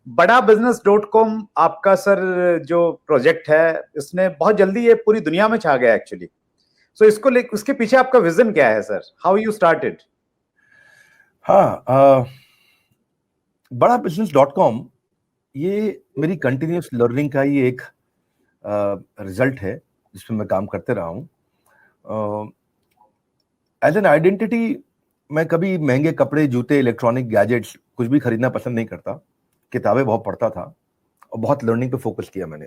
बड़ा business dot com आपका sir जो प्रोजेक्ट है, इसने बहुत जल्दी ये पूरी दुनिया में छा गया एक्चुअली। सो इसको ले, उसके पीछे आपका विजन क्या है सर? How you started? हाँ, बड़ा बिजनेस डॉट कॉम ये मेरी कंटिन्यूस लर्निंग का ही एक रिजल्ट है जिसमें मैं काम करते रहा हूँ। एज एन आइडेंटिटी मैं कभी महंगे कपड़े, जूते, इलेक्ट्रॉनिक गैजेट्स कुछ भी खरीदना पसंद नहीं करता। किताबें बहुत पढ़ता था और बहुत लर्निंग पे फोकस किया मैंने।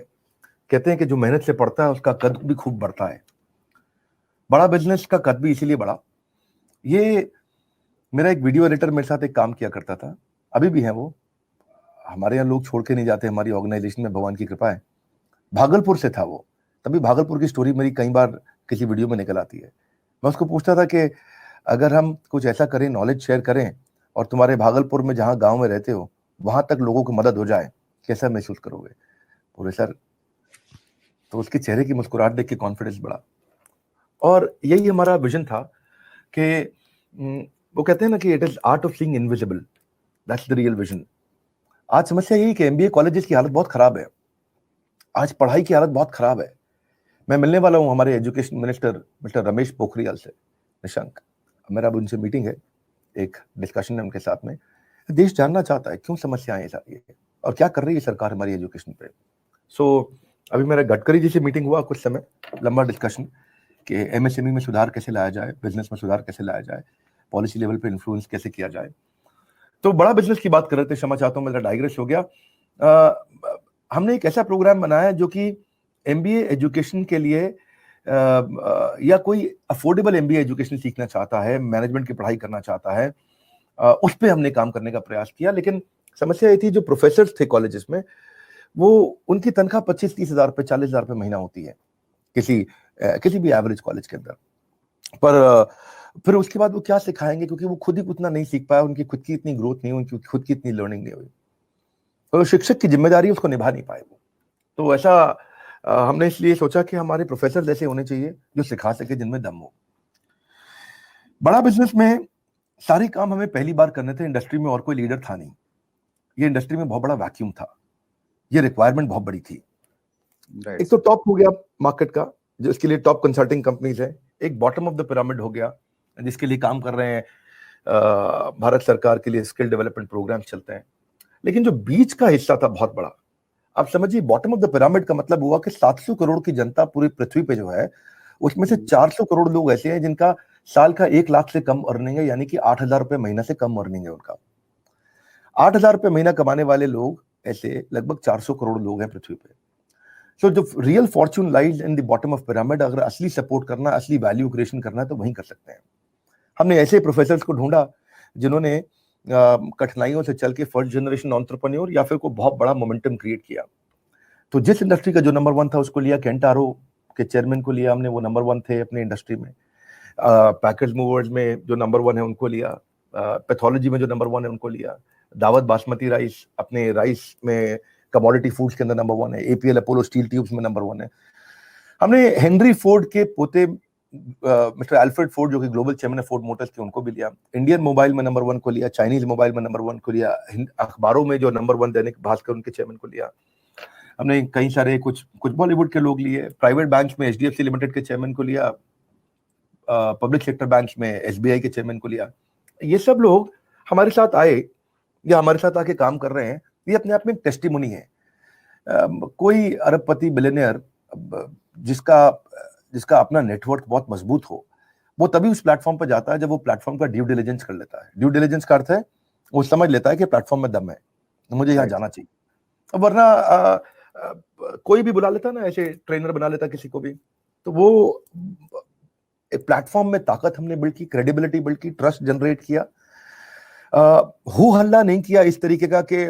कहते हैं कि जो मेहनत से पढ़ता है उसका कद भी खूब बढ़ता है। बड़ा बिजनेस का कद भी इसीलिए बढ़ा। ये मेरा एक वीडियो एडिटर मेरे साथ एक काम किया करता था, अभी भी है वो। हमारे यहाँ लोग छोड़ के नहीं जाते, हमारी ऑर्गेनाइजेशन में भगवान की कृपा है। भागलपुर से था वो, तभी भागलपुर की स्टोरी मेरी कई बार किसी वीडियो में निकल आती है। मैं उसको पूछता था कि अगर हम कुछ ऐसा करें, नॉलेज शेयर करें और तुम्हारे भागलपुर में जहाँ गांव में रहते हो वहां तक लोगों को मदद हो जाए, कैसा महसूस करोगे? बोले सर। तो उसके चेहरे की मुस्कुराहट देख के कॉन्फिडेंस बढ़ा और यही हमारा विजन था कि वो कहते हैं ना कि it is art of seeing invisible, that's the real vision. आज समस्या यही कि एमबीए कॉलेजेस की हालत बहुत खराब है। आज पढ़ाई की हालत बहुत खराब है। मैं मिलने वाला हूं हमारे education minister mister Ramesh Pokhriyal से, निशंक। मेरा अब उनसे मीटिंग है, एक डिस्कशन है उनके साथ में। देश जानना चाहता है क्यों समस्याएं सारी है और क्या कर रही है सरकार हमारी एजुकेशन पे। अभी मेरा गडकरी जी से मीटिंग हुआ कुछ समय, लंबा डिस्कशन कि एमएसएमई में सुधार कैसे लाया जाए, बिजनेस में सुधार कैसे लाया जाए, पॉलिसी लेवल पे इन्फ्लुएंस कैसे किया जाए। तो बड़ा बिजनेस की बात कर रहे थे, क्षमा चाहता हूं मेरा डाइग्रेस हो गया। हमने एक ऐसा प्रोग्राम बनाया जो कि एमबीए एजुकेशन के लिए या कोई अफोर्डेबल एमबीए एजुकेशन सीखना चाहता है, मैनेजमेंट की पढ़ाई करना चाहता है, उस पर हमने काम करने का प्रयास किया। लेकिन समस्या ये थी, जो प्रोफेसर थे कॉलेजेस में, वो उनकी तनख्वाह 25-30 हजार रुपए, 40 हजार रुपए महीना होती है किसी भी एवरेज कॉलेज के अंदर। पर फिर उसके बाद वो क्या सिखाएंगे, क्योंकि वो खुद ही उतना नहीं सीख पाया, उनकी खुद की इतनी ग्रोथ नहीं हुई, उनकी खुद की इतनी लर्निंग नहीं हुई, तो शिक्षक की जिम्मेदारी उसको निभा नहीं पाए वो। तो ऐसा हमने इसलिए सोचा कि हमारे प्रोफेसर ऐसे होने चाहिए जो सिखा सके, जिनमें दम हो। बड़ा बिजनेस में सारे काम हमें पहली बार करने थे, इंडस्ट्री में और कोई लीडर था नहीं। ये इंडस्ट्री में बहुत बड़ा वैक्यूम था, ये रिक्वायरमेंट बहुत बड़ी थी। एक तो टॉप हो गया मार्केट का, जिसके लिए टॉप कंसल्टिंग कंपनीज है। एक बॉटम ऑफ द पिरामिड हो गया, जिसके लिए काम कर रहे हैं भारत सरकार के लिए स्किल डेवलपमेंट प्रोग्राम चलते हैं। लेकिन जो बीच का हिस्सा था बहुत बड़ा। आप समझिए, बॉटम ऑफ द पिरामिड का मतलब हुआ कि 700 करोड़ की जनता पूरी पृथ्वी पे जो है, उसमें से 400 करोड़ लोग ऐसे हैं जिनका साल का 1 लाख से कम अर्निंग है, यानी कि 8,000 रुपए महीना से कम अर्निंग है उनका। 8,000 रुपए महीना कमाने वाले लोग ऐसे लगभग 400 करोड़ लोग हैं पृथ्वी पे। सो जो real Fortune lies in the bottom of pyramid, अगर असली सपोर्ट करना, असली वैल्यू क्रिएशन करना है तो वहीं कर सकते हैं। हमने ऐसे प्रोफेसर्स को ढूंढा जिन्होंने कठिनाइयों से चल के फर्स्ट जनरेशन एंटरप्रेन्योर या फिर को बहुत बड़ा मोमेंटम क्रिएट किया। तो जिस इंडस्ट्री का जो नंबर 1 था उसको लिया। केंट आरो के चेयरमैन को लिया हमने, वो नंबर 1 थे अपने इंडस्ट्री में। पैकेज मूवर्स में जो नंबर 1 है उनको लिया। पैथोलॉजी में जो नंबर 1 है उनको लिया। दावत बासमती राइस, अपने राइस में कमोडिटी फूड्स के अंदर नंबर 1 है। एपीएल अपोलो स्टील ट्यूब्स में नंबर 1 है। हमने हेनरी फोर्ड के पोते मिस्टर अल्फ्रेड फोर्ड, जो कि ग्लोबल चेयरमैन है फोर्ड मोटर्स के, उनको भी लिया। इंडियन मोबाइल में नंबर 1 को लिया। चाइनीज मोबाइल में नंबर 1 को लिया। अखबारों में जो नंबर 1 दैनिक भास्कर, उनके चेयरमैन को लिया हमने। कई सारे कुछ बॉलीवुड के लोग लिए। प्राइवेट बैंक्स में एचडीएफसी लिमिटेड के चेयरमैन को लिया। पब्लिक सेक्टर बैंक्स में एसबीआई के चेयरमैन को लिया। ये सब लोग हमारे साथ आए या हमारे साथ आके काम कर रहे हैं, ये अपने आप में टेस्टिमोनी है। कोई अरबपति बिलियनियर जिसका अपना नेटवर्क बहुत मजबूत हो, वो तभी उस प्लेटफॉर्म पर जाता है जब वो प्लेटफॉर्म का ड्यू डिलिजेंस कर लेता है। ड्यू डिलिजेंस का अर्थ है वो समझ लेता है कि प्लेटफॉर्म में दम है, तो मुझे यहाँ जाना चाहिए। वरना कोई भी बुला लेता ना, ऐसे ट्रेनर बना लेता किसी को भी, तो वो एक प्लेटफॉर्म में ताकत हमने बिल्ड की, क्रेडिबिलिटी बिल्ड की, ट्रस्ट जनरेट किया। हु हल्ला नहीं किया इस तरीके का कि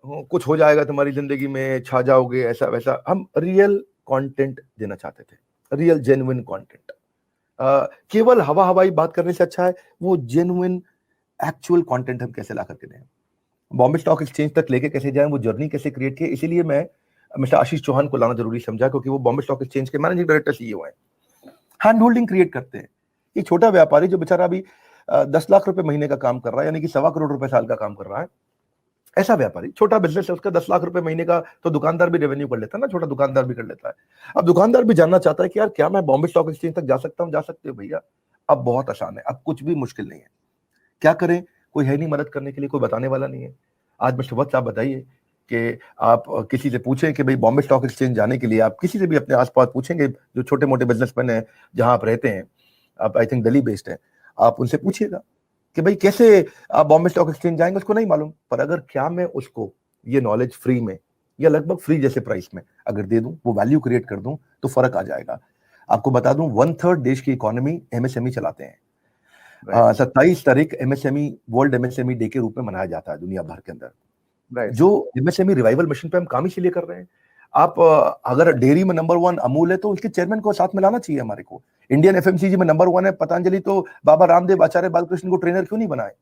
कुछ हो जाएगा तुम्हारी जिंदगी में, छा जाओगे, ऐसा वैसा। हम रियल कंटेंट देना चाहते थे, रियल जेन्युइन कंटेंट। केवल हवा हवाई बात करने से अच्छा है वो जेन्युइन एक्चुअल कंटेंट हम कैसे ला करके दें, बॉम्बे स्टॉक एक्सचेंज तक लेके कैसे जाएं, वो जर्नी कैसे क्रिएट किए। इसीलिए मैं मिस्टर आशीष चौहान को लाना जरूरी समझा, क्योंकि वो बॉम्बे स्टॉक एक्सचेंज के मैनेजिंग डायरेक्टर सीईओ हैं। हैंड होल्डिंग क्रिएट करते हैं। ये छोटा व्यापारी जो बेचारा अभी 10 लाख रुपए महीने का काम कर रहा है, यानी कि 1.25 करोड़ रुपए साल का काम कर रहा है, ऐसा व्यापारी, छोटा बिजनेस है उसका 10 लाख रुपए महीने का, तो दुकानदार भी रेवेन्यू कर लेता है ना, छोटा दुकानदार भी कर लेता है। अब दुकानदार भी जानना चाहता है कि यार क्या मैं बॉम्बे स्टॉक एक्सचेंज तक जा सकता हूँ? जा सकते हो भैया, अब बहुत आसान है, अब कुछ भी मुश्किल नहीं है। क्या करें, कोई है नहीं मदद करने के लिए, कोई बताने वाला नहीं है। आज मैं सुबह आप बताइए कि आप किसी से पूछें कि भाई बॉम्बे स्टॉक एक्सचेंज जाने के लिए, आप किसी से भी अपने आसपास पूछेंगे जो छोटे मोटे बिजनेसमैन हैं जहां आप रहते हैं, आप आई थिंक दिल्ली बेस्ड हैं, आप उनसे पूछिएगा कि भाई कैसे आप बॉम्बे स्टॉक एक्सचेंज जाएंगे, उसको नहीं मालूम। पर अगर क्या मैं उसको ये नॉलेज फ्री में या लगभग फ्री जैसे प्राइस में अगर दे दूं, वो वैल्यू क्रिएट कर दूं, तो फर्क आ जाएगा। आपको बता दूं 1/3 देश की इकोनॉमी एमएसएमई चलाते हैं। 27 तारीख एमएसएमई वर्ल्ड एमएसएमई डे के रूप में मनाया जाता है दुनिया भर के अंदर। जो एमएसएमई रिवाइवल मिशन पे हम काम इसीलिए कर रहे हैं। आप अगर डेयरी में नंबर 1 अमूल है तो उसके चेयरमैन को साथ में लाना चाहिए हमारे को। इंडियन एफएमसीजी में नंबर 1 है पतंजलि, तो बाबा रामदेव आचार्य बालकृष्ण को ट्रेनर क्यों नहीं बनाए?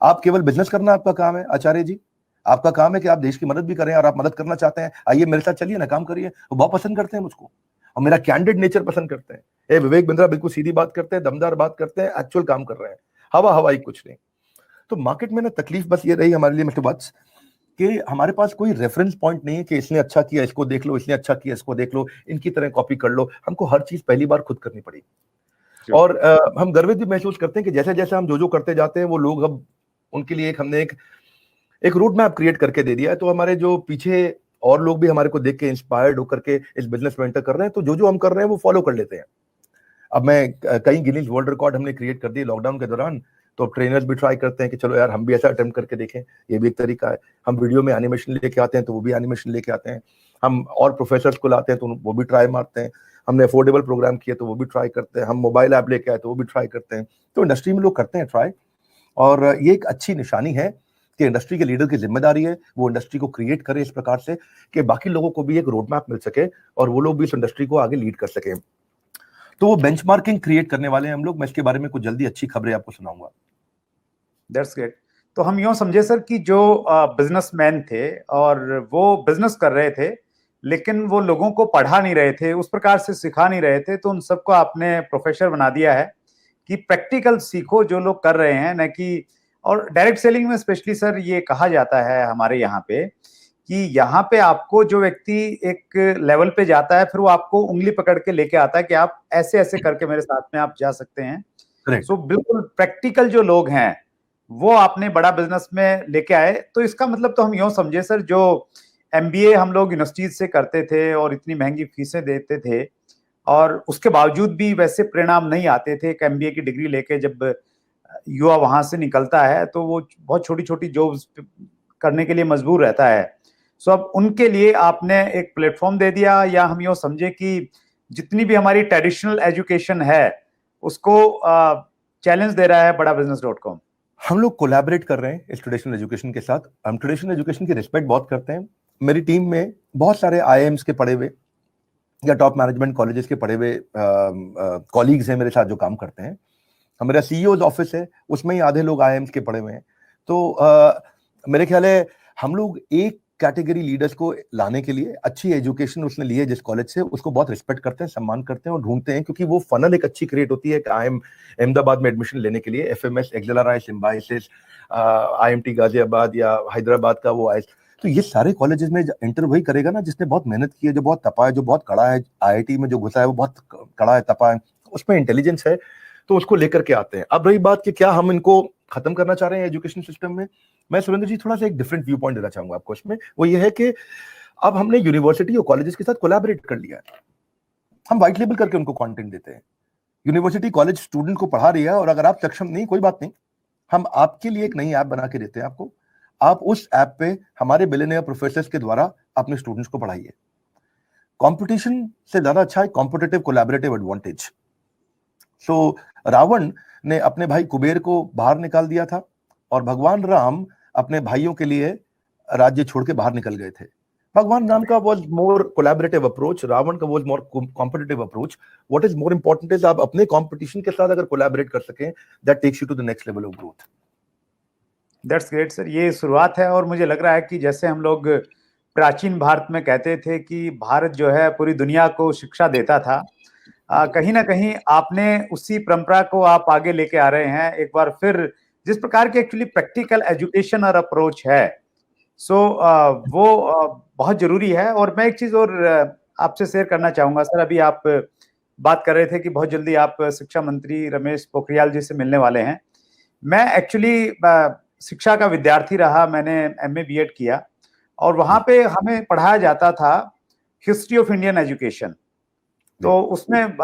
आप केवल बिजनेस करना आपका काम है आचार्य जी, आपका काम है कि आप देश की मदद भी करें, और आप मदद करना चाहते हैं, आइए मेरे साथ चलिए ना, काम करिए। वो बहुत पसंद करते हैं मुझको, और मेरा कैंडिड नेचर पसंद करते हैं। ए विवेक बिंद्रा बिल्कुल सीधी बात करते हैं, दमदार बात करते हैं, एक्चुअल काम कर रहे हैं, हवा हवाई कुछ नहीं। तो मार्केट में ना तकलीफ बस ये रही हमारे लिए मिस्टर बट्स कि हमारे पास कोई रेफरेंस पॉइंट नहीं है कि इसने अच्छा किया इसको देख लो, इसने अच्छा किया इसको देख लो, इनकी तरह कॉपी कर लो। हमको हर चीज पहली बार खुद करनी पड़ी, और हम गर्वित भी महसूस करते हैं कि जैसे जैसे हम जो करते जाते हैं वो लोग, अब उनके लिए हमने एक रूट मैप क्रिएट करके दे दिया है। तो हमारे जो पीछे और लोग भी हमारे को देख के इंस्पायर्ड होकर के इस बिजनेस में एंटर कर रहे हैं, तो जो हम कर रहे हैं वो फॉलो कर लेते हैं। अब मैं कई गिनीज वर्ल्ड रिकॉर्ड हमने क्रिएट कर दिए लॉकडाउन के दौरान, तो ट्रेनर्स भी ट्राई करते हैं कि चलो यार हम भी ऐसा अटेम्प्ट करके देखें, ये भी एक तरीका है। हम वीडियो में एनिमेशन लेके आते हैं तो वो भी एनिमेशन लेके आते हैं, हम और प्रोफेसर्स को लाते हैं तो वो भी ट्राई मारते हैं, हमने अफोर्डेबल प्रोग्राम किया तो वो भी ट्राई करते हैं, हम मोबाइल ऐप लेके आए तो वो भी ट्राई करते हैं। तो इंडस्ट्री में लोग करते हैं ट्राई, और ये एक अच्छी निशानी है कि इंडस्ट्री के लीडर की जिम्मेदारी है वो इंडस्ट्री को क्रिएट करे इस प्रकार से कि बाकी लोगों को भी एक रोड मैप मिल सके और वो लोग भी इस इंडस्ट्री को आगे लीड कर सके। तो वो बेंचमार्किंग क्रिएट करने वाले हैं हम लोग। मैं इसके बारे में कुछ जल्दी अच्छी खबरें आपको सुनाऊंगा। That's great. तो हम यूं समझे सर कि जो बिजनेसमैन थे और वो बिजनेस कर रहे थे, लेकिन वो लोगों को पढ़ा नहीं रहे थे, उस प्रकार से सिखा नहीं रहे थे, तो उन सबको आपने प्रोफेसर बना दिया है कि प्रैक्टिकल सीखो जो लोग कर रहे हैं, न कि। और डायरेक्ट सेलिंग में स्पेशली सर ये कहा जाता है हमारे यहाँ पे कि यहाँ पे आपको जो व्यक्ति एक लेवल पे जाता है, फिर वो आपको उंगली पकड़ के लेके आता है कि आप ऐसे ऐसे करके मेरे साथ में आप जा सकते हैं। सो बिल्कुल प्रैक्टिकल जो लोग हैं वो आपने बड़ा बिजनेस में लेके आए। तो इसका मतलब तो हम यूं समझे सर, जो एमबीए हम लोग यूनिवर्सिटीज से करते थे और इतनी महंगी फीसें देते थे, और उसके बावजूद भी वैसे परिणाम नहीं आते थे। एक एमबीए की डिग्री लेके जब युवा वहां से निकलता है तो वो बहुत छोटी छोटी जॉब्स करने के लिए मजबूर रहता है। सो अब उनके लिए आपने एक प्लेटफॉर्म दे दिया, या हम यूं समझे कि जितनी भी हमारी ट्रेडिशनल एजुकेशन है उसको चैलेंज दे रहा है badabusiness.com। हम लोग कोलैबोरेट कर रहे हैं इस ट्रेडिशनल एजुकेशन के साथ। हम ट्रेडिशनल एजुकेशन की रिस्पेक्ट बहुत करते हैं। मेरी टीम में बहुत सारे आईआईएम्स के पढ़े हुए या टॉप मैनेजमेंट कॉलेजेस के पढ़े हुए कॉलीग्स हैं मेरे साथ जो काम करते हैं। हमारा सीईओ ऑफिस है, उसमें ही आधे लोग आईआईएम्स के पढ़े हुए हैं। तो मेरे ख्याल है हम लोग एक कैटेगरी लीडर्स को लाने के लिए, अच्छी एजुकेशन उसने ली है जिस कॉलेज से, उसको बहुत रिस्पेक्ट करते हैं, सम्मान करते हैं और ढूंढते हैं, क्योंकि वो फनल एक अच्छी क्रिएट होती है कि आईएम अहमदाबाद में एडमिशन लेने के लिए एफएमएस, एक्सेलराई, सिम्बाइसिस, आईएमटी गाजियाबाद या हैदराबाद का वो आईएस। तो ये सारे कॉलेजेस में इंटर वही करेगा ना जिसने बहुत मेहनत की है, जो बहुत तपा है, जो बहुत कड़ा है। आईआईटी में जो घुसा है वो बहुत कड़ा है, तपा है, उसमें इंटेलिजेंस है, तो उसको लेकर के आते हैं। अब रही बात कि क्या हम इनको खत्म करना चाह रहे हैं एजुकेशन सिस्टम में, मैं सुरेंद्र जी थोड़ा सा एक डिफरेंट व्यू पॉइंट देना चाहूंगा आपको इसमें। वो ये है कि अब हमने यूनिवर्सिटी और कॉलेजेस के साथ कोलैबोरेट कर लिया है। हम व्हाइट लेबल करके उनको कंटेंट देते हैं। यूनिवर्सिटी कॉलेज स्टूडेंट को पढ़ा रही है, और अगर आप सक्षम नहीं, कोई बात नहीं, हम आपके लिए एक नई ऐप बना के देते हैं आपको। आप उस ऐप पे हमारे बिलियनियर प्रोफेसर्स के द्वारा अपने स्टूडेंट्स को पढ़ाइए। कंपटीशन से ज्यादा अच्छा है कॉम्पिटिटिव कोलैबोरेटिव एडवांटेज। सो रावण ने अपने भाई कुबेर को बाहर निकाल दिया था, और भगवान राम अपने भाइयों के लिए राज्य छोड़ के बाहर निकल गए थे। भगवान राम का was more collaborative approach, Ravan का was more competitive approach. What is more important is आप अपने कंपटीशन के साथ अगर कोलैबोरेट कर सकें, that takes you to the next level of growth. That's great sir, ये शुरुआत है। और मुझे लग रहा है कि जैसे हम लोग प्राचीन भारत में कहते थे कि भारत जो है पूरी दुनिया को शिक्षा देता था, कहीं ना कहीं आपने उसी परंपरा को आप आगे लेके आ रहे हैं एक बार फिर। जिस प्रकार की एक्चुअली प्रैक्टिकल एजुकेशन और अप्रोच है, सो वो बहुत जरूरी है। और मैं एक चीज और आपसे शेयर करना चाहूंगा सर। अभी आप बात कर रहे थे कि बहुत जल्दी आप शिक्षा मंत्री रमेश पोखरियाल जी से मिलने वाले हैं। मैं एक्चुअली शिक्षा का विद्यार्थी रहा, मैंने एमए बीएड किया और वहां पे हमें पढ़ाया जाता था हिस्ट्री ऑफ इंडियन एजुकेशन। तो उसमें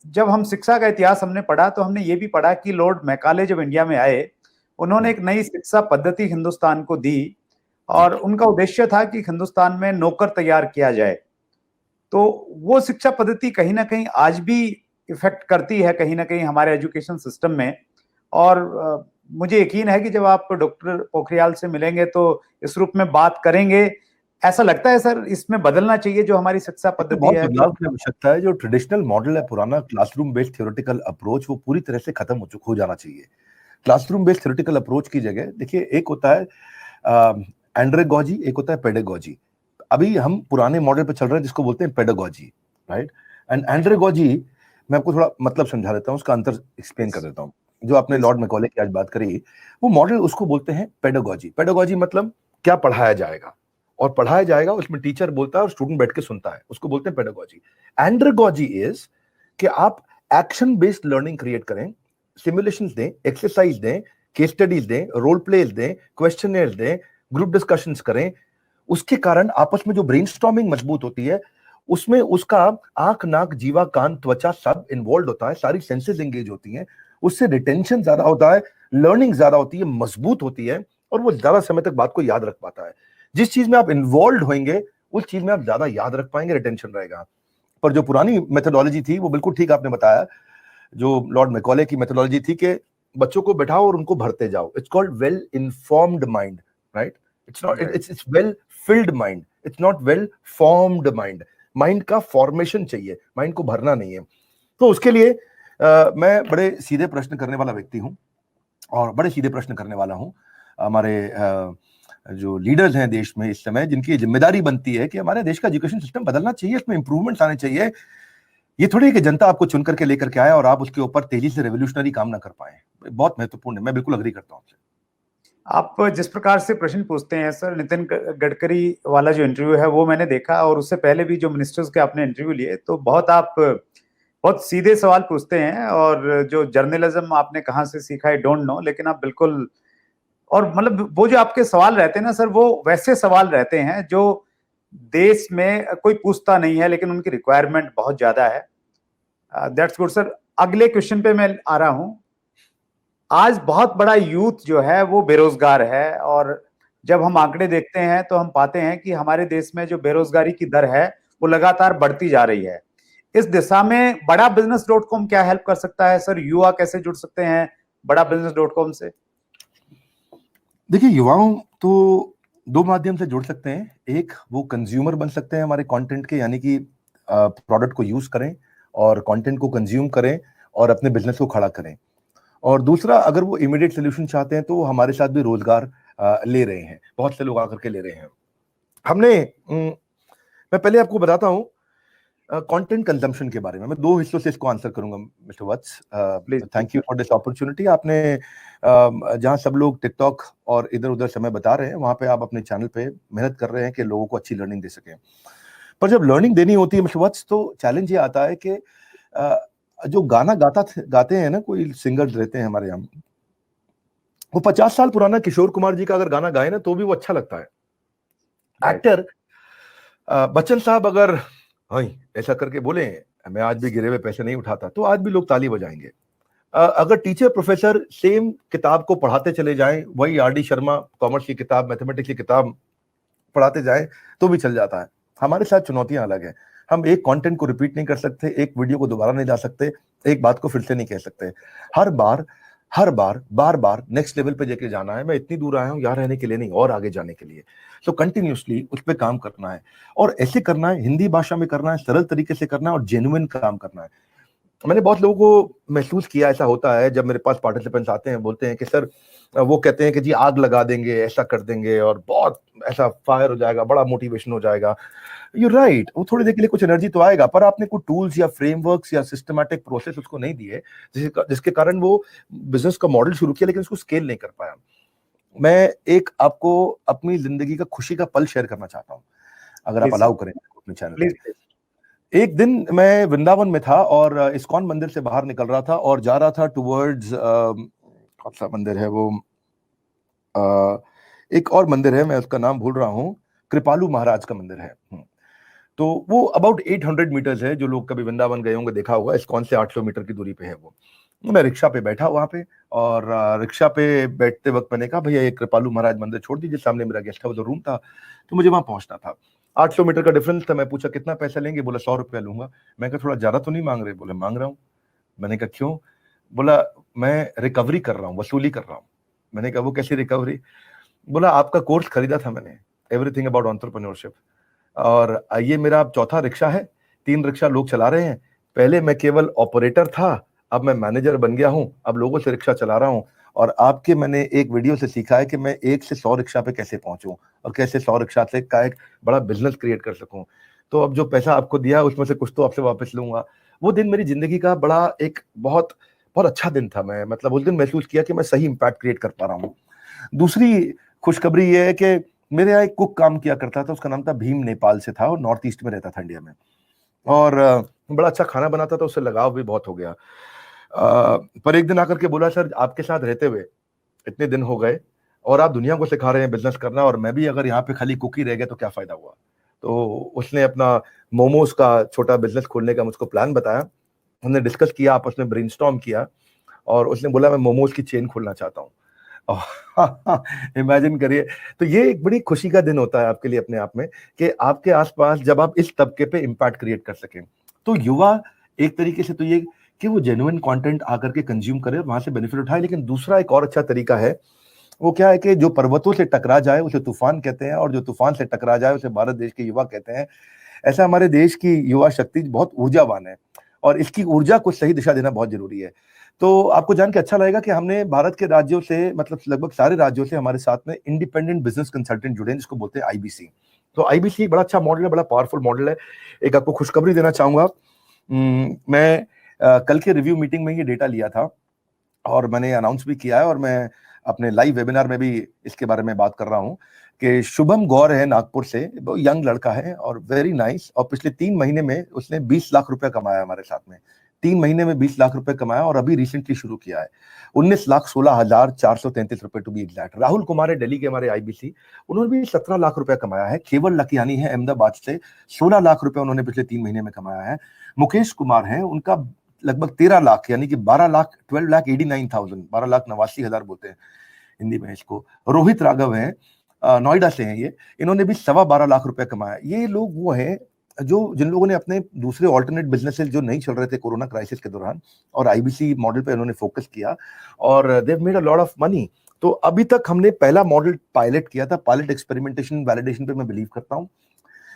जब हम शिक्षा का इतिहास हमने पढ़ा तो हमने ये भी पढ़ा कि लॉर्ड मैकाले जब इंडिया में आए, उन्होंने एक नई शिक्षा पद्धति हिंदुस्तान को दी और उनका उद्देश्य था कि हिंदुस्तान में नौकर तैयार किया जाए। तो वो शिक्षा पद्धति कहीं ना कहीं आज भी इफेक्ट करती है कहीं ना कहीं हमारे एजुकेशन सिस्टम में। और मुझे यकीन है कि जब आप डॉक्टर पोखरियाल से मिलेंगे तो इस रूप में बात करेंगे। ऐसा लगता है सर इसमें बदलना चाहिए जो हमारी शिक्षा पद्धति बहुत है। बदलाव की आवश्यकता है। जो ट्रेडिशनल मॉडल है, पुराना क्लासरूम बेस्ड थ्योरेटिकल अप्रोच, वो पूरी तरह से खत्म हो जाना चाहिए। क्लासरूम बेस्ड थ्योरेटिकल अप्रोच की जगह देखिए, एक होता है एंड्रेगॉजी, एक होता है पेडागॉजी। अभी हम पुराने मॉडल पे चल रहे हैं जिसको बोलते हैं पेडागॉजी, राइट। एंड एंड्रेगॉजी, मैं आपको थोड़ा मतलब समझा देता हूँ, उसका अंतर एक्सप्लेन कर देता हूँ। जो आपने लॉर्ड मैकॉले की आज बात करी, वो मॉडल उसको बोलते हैं पेडागॉजी। पेडागॉजी मतलब क्या पढ़ाया जाएगा, और पढ़ाया जाएगा उसमें टीचर बोलता है और स्टूडेंट बैठ के सुनता है, उसको बोलते हैं पेडागॉजी। एंड्रेगॉजी इज कि आप एक्शन बेस्ड लर्निंग क्रिएट करें, सिमुलेशंस दें, एक्सरसाइज दें, केस स्टडीज दें, रोल प्लेज दें, क्वेश्चनर दें, ग्रुप डिस्कशंस करें। उसके कारण आपस में जो ब्रेनस्टॉर्मिंग मजबूत होती है, उसमें उसका आंख, नाक, जीवा, कान, त्वचा सब इन्वॉल्व होता है, सारी सेंसेस एंगेज होती हैं, उससे रिटेंशन ज्यादा होता है, लर्निंग ज्यादा होती है, मजबूत होती है, और वो ज्यादा समय तक बात को याद रख पाता है। जिस चीज में आप इन्वॉल्व होंगे उस चीज में आप ज्यादा याद रख पाएंगे, रिटेंशन रहेगा। पर जो पुरानी मेथोडोलॉजी थी, वो बिल्कुल ठीक आपने बताया, जो लॉर्ड मैकॉले की मेथोडोलॉजी थी कि बच्चों को बैठाओ और उनको भरते जाओ। It's called well informed mind, right. It's not, it's well field mind, it's not well formed mind. Mind का फॉर्मेशन चाहिए, माइंड को भरना नहीं है। तो उसके लिए मैं बड़े सीधे प्रश्न करने वाला व्यक्ति हूं, और बड़े सीधे प्रश्न करने वाला हूं। हमारे जो लीडर्स हैं देश में इस समय, जिनकी जिम्मेदारी बनती है कि हमारे देश का एजुकेशन सिस्टम बदलना चाहिए, इसमें इंप्रूवमेंट्स आने चाहिए। ये थोड़ी है कि जनता आपको चुन करके लेकर के आए और आप उसके ऊपर तेजी से रेवोल्यूशनरी काम ना कर पाए। बहुत महत्वपूर्ण है, मैं बिल्कुल अग्री करता हूं आपसे। आप जिस प्रकार से प्रश्न पूछते हैं सर, नितिन गडकरी वाला जो इंटरव्यू है वो मैंने देखा, और उससे पहले भी जो मिनिस्टर्स के आपने इंटरव्यू लिए, तो आप बहुत सीधे सवाल पूछते हैं। और जो जर्नलिज्म आपने कहाँ से सीखा है डोंट नो, लेकिन आप बिल्कुल, और मतलब वो जो आपके सवाल रहते हैं ना सर, वो वैसे सवाल रहते हैं जो देश में कोई पूछता नहीं है, लेकिन उनकी रिक्वायरमेंट बहुत ज्यादा है। That's good sir. अगले क्वेश्चन पे मैं आ रहा हूं। आज बहुत बड़ा यूथ जो है वो बेरोजगार है, और जब हम आंकड़े देखते हैं तो हम पाते हैं कि हमारे देश में जो बेरोजगारी की दर है वो लगातार बढ़ती जा रही है। इस दिशा में बड़ा बिजनेस डॉट कॉम क्या हेल्प कर सकता है सर? युवा कैसे जुड़ सकते हैं बड़ा बिजनेस डॉट कॉम से? देखिए, युवाओं तो दो माध्यम से जुड़ सकते हैं। एक, वो कंज्यूमर बन सकते हैं हमारे कंटेंट के, यानी कि प्रोडक्ट को यूज करें और कंटेंट को कंज्यूम करें और अपने बिजनेस को खड़ा करें। और दूसरा, अगर वो इमीडिएट सोल्यूशन चाहते हैं तो वो हमारे साथ भी रोजगार ले रहे हैं, बहुत से लोग आकर के ले रहे हैं। मैं पहले आपको बताता हूं कंटेंट कंजम्पशन के बारे में। मैं दो हिस्सों से इसको आंसर करूंगा mister Vats. Thank you for this opportunity. आपने जहां सब लोग टिकटॉक और इधर उधर समय बता रहे हैं, वहां पे आप अपने चैनल पे मेहनत कर रहे हैं कि लोगों को अच्छी लर्निंग दे सकें। पर जब लर्निंग देनी होती है मिस्टर वत्स, तो चैलेंज ये आता है कि जो गाना गाते हैं ना, कोई सिंगर्स रहते हैं हमारे यहाँ, वो 50 साल पुराना किशोर कुमार जी का अगर गाना गाए ना तो भी वो अच्छा लगता है। एक्टर बच्चन साहब अगर हाँ ऐसा करके बोले, मैं आज भी गिरे हुए पैसे नहीं उठाता, तो आज भी लोग ताली बजाएंगे। अगर टीचर प्रोफेसर सेम किताब को पढ़ाते चले जाएं, वही आर.डी. शर्मा कॉमर्स की किताब, मैथमेटिक्स की किताब पढ़ाते जाएं, तो भी चल जाता है। हमारे साथ चुनौतियां अलग है। हम एक कंटेंट को रिपीट नहीं कर सकते, एक वीडियो को दोबारा नहीं ला सकते, एक बात को फिर से नहीं कह सकते। बार बार नेक्स्ट लेवल पे लेके जाना है। मैं इतनी दूर आया हूं यहाँ रहने के लिए नहीं, और आगे जाने के लिए। तो कंटिन्यूसली उस पर काम करना है, और ऐसे करना है, हिंदी भाषा में करना है, सरल तरीके से करना है, और जेन्युइन काम करना है। मैंने बहुत लोगों को महसूस किया, ऐसा होता है जब मेरे पास पार्टिसिपेंट्स आते हैं, बोलते हैं कि सर, वो कहते हैं कि जी आग लगा देंगे, ऐसा कर देंगे, और बहुत ऐसा फायर हो जाएगा, बड़ा मोटिवेशन हो जाएगा। यू राइट, वो थोड़ी देर के लिए कुछ एनर्जी तो आएगा, पर आपने कोई टूल्स या फ्रेमवर्क्स या सिस्टमैटिक प्रोसेस उसको नहीं दिए, जिसके कारण वो बिजनेस का मॉडल शुरू किया लेकिन उसको स्केल नहीं कर पाया। मैं एक आपको अपनी जिंदगी का खुशी का पल शेयर करना चाहता हूँ, अगर आप प्लीज अलाउ करें अपने चैनल प्लीज। पे। एक दिन मैं वृंदावन में था और इस्कॉन मंदिर से बाहर निकल रहा था और जा रहा था टुवर्ड्स, कौन सा मंदिर है वो, एक और मंदिर है, मैं उसका नाम भूल रहा हूँ, कृपालू महाराज का मंदिर है। तो वो अबाउट 800 मीटर्स है, जो लोग कभी वृंदावन गए होंगे देखा होगा, इस्कॉन से 800 मीटर की दूरी पे है वो। मैं रिक्शा पे बैठा वहां पे, और रिक्शा पे बैठते वक्त मैंने कहा भैया ये कृपालू महाराज मंदिर छोड़ दीजिए, सामने मेरा गेस्ट हाउस रूम था, तो मुझे वहां पहुंचना था। 800 मीटर का डिफरेंस था। मैं पूछा कितना पैसा लेंगे, बोला 100 रुपया लूंगा। मैं कहा थोड़ा ज्यादा तो नहीं मांग रहे? बोले मांग रहा हूँ। मैंने कहा क्यों? बोला मैं रिकवरी कर रहा हूँ, वसूली कर रहा हूँ। मैंने कहा वो कैसी रिकवरी? बोला आपका कोर्स खरीदा था मैंने, एवरीथिंग अबाउट एंटरप्रेन्योरशिप, और ये मेरा अब चौथा रिक्शा है, 3 रिक्शा लोग चला रहे हैं। पहले मैं केवल ऑपरेटर था, अब मैं मैनेजर बन गया हूं, अब लोगों से रिक्शा चला रहा हूं। और आपके मैंने एक वीडियो से सीखा है कि मैं 1 से 100 रिक्शा पे कैसे पहुंचूं और कैसे 100 रिक्शा से का एक बड़ा बिजनेस क्रिएट कर सकूं। तो अब जो पैसा आपको दिया उसमें से कुछ तो आपसे वापस लूंगा। वो दिन मेरी जिंदगी का बड़ा एक बहुत बहुत अच्छा दिन था। मैं मतलब उस दिन महसूस किया कि मैं सही इंपैक्ट क्रिएट कर पा रहा हूँ। दूसरी खुशखबरी ये है कि मेरे यहाँ एक कुक काम किया करता था, उसका नाम था भीम, नेपाल से था और नॉर्थ ईस्ट में रहता था इंडिया में, और बड़ा अच्छा खाना बनाता था, उससे लगाव भी बहुत हो गया। पर एक दिन आकर के बोला सर आपके साथ रहते हुए इतने दिन हो गए और आप दुनिया को सिखा रहे हैं बिजनेस करना, और मैं भी अगर यहाँ पे खाली कुक ही रह गया तो क्या फायदा हुआ। तो उसने अपना मोमोज का छोटा बिजनेस खोलने का मुझको प्लान बताया। हमने डिस्कस किया, आपस में ब्रेनस्टॉर्म किया, और उसने बोला मैं मोमोज की चेन खोलना चाहता हूँ। इमेजिन करिए। तो ये एक बड़ी खुशी का दिन होता है आपके लिए अपने आप में, कि आपके आसपास जब आप इस तबके पे इम्पैक्ट क्रिएट कर सकें। तो युवा एक तरीके से तो ये कि वो जेन्युइन कंटेंट आकर के कंज्यूम करे, वहां से बेनिफिट उठाए। लेकिन दूसरा एक और अच्छा तरीका है, वो क्या है कि जो पर्वतों से टकरा जाए उसे तूफान कहते हैं, और जो तूफान से टकरा जाए उसे भारत देश के युवा कहते हैं। ऐसा हमारे देश की युवा शक्ति बहुत ऊर्जावान है, और इसकी ऊर्जा को सही दिशा देना बहुत जरूरी है। तो आपको जान के अच्छा लगेगा कि हमने भारत के राज्यों से, मतलब लगभग सारे राज्यों से हमारे साथ में इंडिपेंडेंट बिजनेस कंसल्टेंट जुड़े हैं, जिसको बोलते हैं आईबीसी। तो आईबीसी बड़ा अच्छा मॉडल है, बड़ा पावरफुल मॉडल है। एक आपको खुशखबरी देना चाहूंगा। मैं कल के रिव्यू मीटिंग में ये डेटा लिया था, और मैंने अनाउंस भी किया है, और मैं अपने लाइव वेबिनार में भी इसके बारे में बात कर रहा हूँ कि शुभम गौर है नागपुर से, वो यंग लड़का है और वेरी नाइस, और पिछले 3 महीने में उसने 20 लाख रुपए कमाया हमारे साथ में। 3 महीने में 20 लाख रुपए कमाया, और अभी रिसेंटली शुरू किया है। 19,16,433 to be exact. Rahul Kumar है दिल्ली के हमारे आईबीसी, उन्होंने भी 17 लाख रुपए कमाया है। केवल लखियानी है अहमदाबाद से, 16 लाख रुपए उन्होंने पिछले 3 महीने में कमाया है। मुकेश कुमार है, उनका लगभग 13 लाख, यानी कि 12,89,000, 12,89,000 बोलते हैं हिंदी में इसको। रोहित राघव है, नोएडा से हैं ये, इन्होंने भी 12.25 लाख रुपए कमाया। ये लोग वो हैं जो जिन लोगों ने अपने दूसरे ऑल्टरनेट बिजनेसेस जो नहीं चल रहे थे कोरोना क्राइसिस के दौरान, और आईबीसी मॉडल पे उन्होंने फोकस किया, और they have made a lot of money. तो अभी तक हमने पहला मॉडल पायलट किया था, पायलट एक्सपेरिमेंटेशन वैलिडेशन पे मैं बिलीव करता हूँ।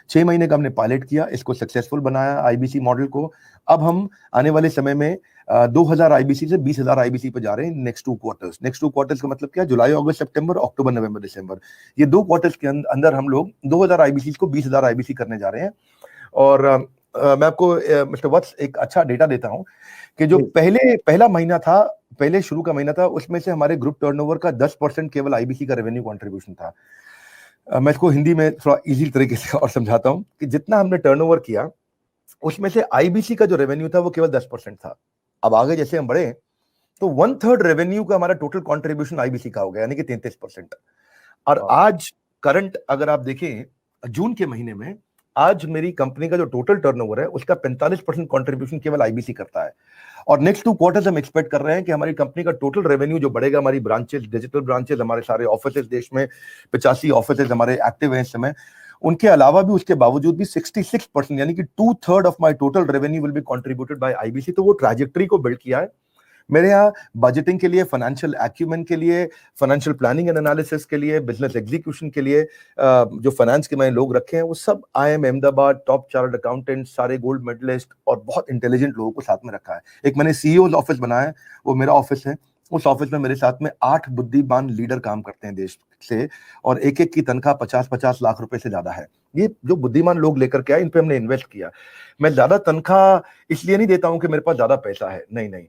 6 महीने का हमने पायलट किया, इसको सक्सेसफुल बनाया आईबीसी मॉडल को। अब हम आने वाले समय में 2000 आईबीसी से 20,000 आईबीसी पे जा रहे हैं नेक्स्ट 2 क्वार्टर्स। नेक्स्ट 2 क्वार्टर्स का मतलब क्या? जुलाई, अगस्त, सितंबर, अक्टूबर, नवंबर, दिसंबर। ये 2 क्वार्टर्स के अंदर हम लोग 2000 आईबीसी को 20,000 आईबीसी करने जा रहे हैं। और मैं आपको मिस्टर वत्स एक अच्छा डेटा देता हूं कि जो पहला महीना था, पहले शुरू का महीना था, उसमें से हमारे ग्रुप टर्नओवर का 10% केवल आईबीसी का रेवेन्यू कंट्रीब्यूशन था। मैं इसको हिंदी में थोड़ा इजी तरीके से और समझाता हूं कि जितना हमने टर्नओवर किया उसमें से आईबीसी का जो रेवेन्यू था वो केवल 10% था। अब आगे जैसे हम बढ़े तो 1/3 रेवेन्यू का हमारा टोटल कंट्रीब्यूशन आईबीसी का हो गया, यानी कि 33%। और आज करंट अगर आप देखें जून के महीने में, आज मेरी कंपनी का जो टोटल टर्नओवर है उसका 45% कंट्रीब्यूशन केवल आईबीसी करता है। और नेक्स्ट 2 क्वार्टर्स हम एक्सपेक्ट कर रहे हैं कि हमारी कंपनी का टोटल रेवेन्यू जो बढ़ेगा, हमारी ब्रांचेस, डिजिटल ब्रांचेस, हमारे सारे ऑफिसेज देश में 85 ऑफिसेज हमारे एक्टिव हैं इस समय, उनके अलावा भी उसके बावजूद भी 66%, यानी कि 2/3 of my total revenue will be contributed bye IBC. तो वो ट्रैजेक्टरी को बिल्ड किया है। मेरे यहाँ बजटिंग के लिए, फाइनेंशियल एक्यूमेन के लिए, फाइनेंशियल प्लानिंग एंड एनालिसिस के लिए, बिजनेस एग्जीक्यूशन के लिए जो फाइनेंस के मैंने लोग रखे हैं वो सब IIM Ahmedabad, top chartered accountant, सारे गोल्ड मेडलिस्ट और बहुत इंटेलिजेंट लोगों को साथ में रखा है। एक मैंने सीईओ ऑफिस बनाया है, वो मेरा ऑफिस है। उस ऑफिस में मेरे साथ में 8 बुद्धिमान लीडर काम करते हैं देश से, और एक एक की तनख्वाह 50-50 लाख रुपए से ज्यादा है। ये जो बुद्धिमान लोग लेकर के आए, इन पे हमने इन्वेस्ट किया। मैं ज्यादा तनख्वाह इसलिए नहीं देता हूं कि मेरे पास ज्यादा पैसा है, नहीं नहीं,